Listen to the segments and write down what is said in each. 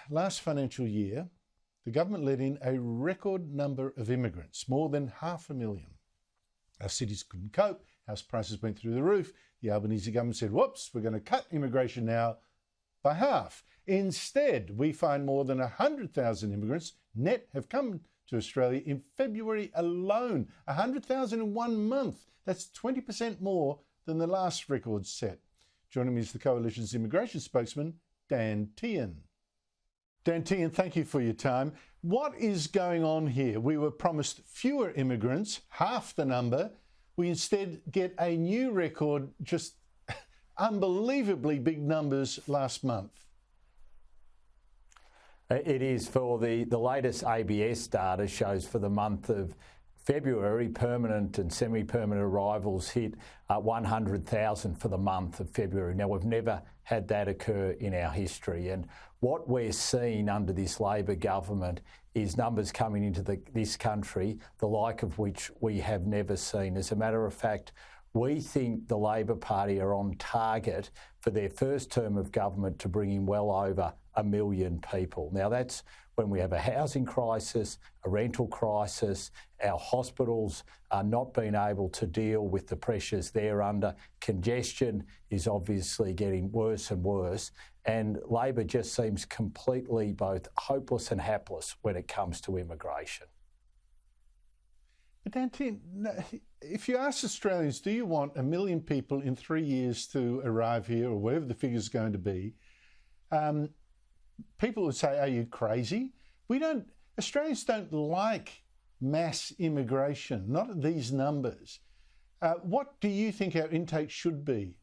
last financial year, the government let in a record number of immigrants, more than 500,000. Our cities couldn't cope, house prices went through the roof. The Albanese government said, whoops, we're going to cut immigration now by half. Instead, we find more than 100,000 immigrants net have come to Australia in February alone. 100,000 in 1 month. That's 20% more than the last record set. Joining me is the Coalition's immigration spokesman, Dan Tehan. Dan Tehan, thank you for your time. What is going on here? We were promised fewer immigrants, half the number. We instead get a new record, just unbelievably big numbers last month. It is. For the latest ABS data shows for the month of February, permanent and semi-permanent arrivals hit 100,000 for the month of February. Now, we've never had that occur in our history. And what we're seeing under this Labor government is numbers coming into this country, the like of which we have never seen. As a matter of fact, we think the Labor Party are on target for their first term of government to bring in well over 1 million people. Now, that's when we have a housing crisis, a rental crisis, our hospitals are not being able to deal with the pressures they're under. Congestion is obviously getting worse and worse, and Labor just seems completely both hopeless and hapless when it comes to immigration. But Dan Tehan, if you ask Australians, do you want 1 million people in 3 years to arrive here, or whatever the figure's going to be, people would say, are you crazy? Australians don't like mass immigration, not at these numbers. What do you think our intake should be?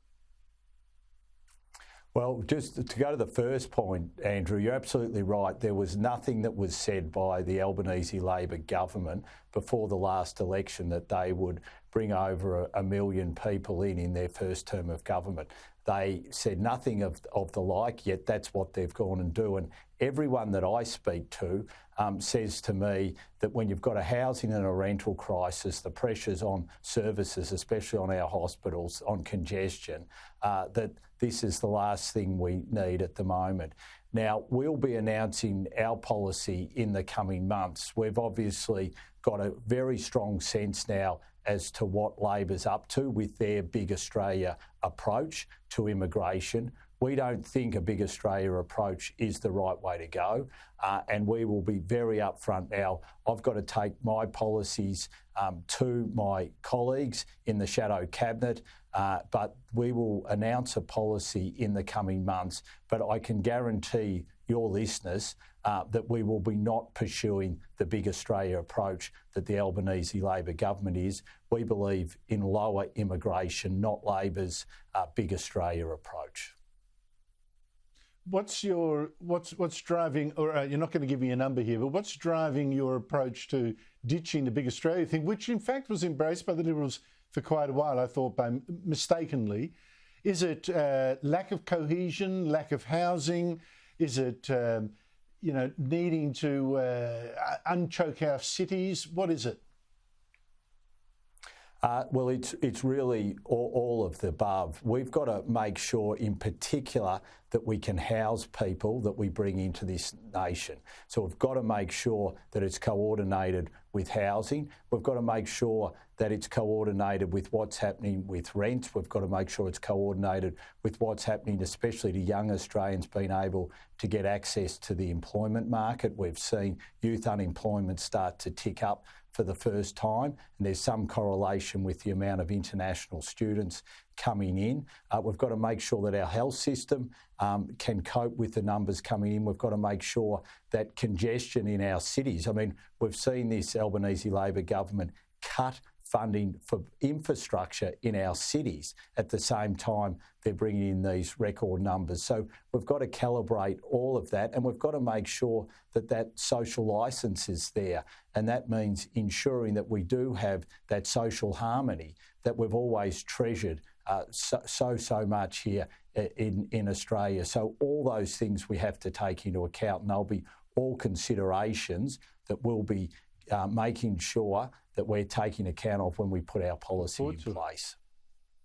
Well, just to go to the first point, Andrew, you're absolutely right. There was nothing that was said by the Albanese Labor government before the last election that they would bring over 1 million people in their first term of government. They said nothing of the like, yet that's what they've gone and do. And everyone that I speak to says to me that when you've got a housing and a rental crisis, the pressures on services, especially on our hospitals, on congestion, that this is the last thing we need at the moment. Now, we'll be announcing our policy in the coming months. We've obviously got a very strong sense now as to what Labor's up to with their Big Australia approach to immigration. We don't think a Big Australia approach is the right way to go, and we will be very upfront now. I've got to take my policies to my colleagues in the shadow cabinet, but we will announce a policy in the coming months. But I can guarantee your listeners that we will be not pursuing the Big Australia approach that the Albanese Labor government is. We believe in lower immigration, not Labor's Big Australia approach. What's driving, or you're not going to give me a number here, but what's driving your approach to ditching the Big Australia thing, which in fact was embraced by the Liberals for quite a while, I thought, mistakenly? Is it lack of cohesion, lack of housing? Is it needing to unchoke our cities? What is it? Well, it's really all of the above. We've got to make sure, in particular, that we can house people that we bring into this nation. So we've got to make sure that it's coordinated with housing. We've got to make sure that it's coordinated with what's happening with rents. We've got to make sure it's coordinated with what's happening, especially to young Australians being able to get access to the employment market. We've seen youth unemployment start to tick up for the first time, and there's some correlation with the amount of international students coming in. We've got to make sure that our health system can cope with the numbers coming in. We've got to make sure that congestion in our cities, I mean, we've seen this Albanese Labor government cut funding for infrastructure in our cities. At the same time, they're bringing in these record numbers. So we've got to calibrate all of that, and we've got to make sure that that social licence is there. And that means ensuring that we do have that social harmony that we've always treasured so much here in Australia. So all those things we have to take into account, and they'll be all considerations that we'll be making sure that we're taking account of when we put our policy in place.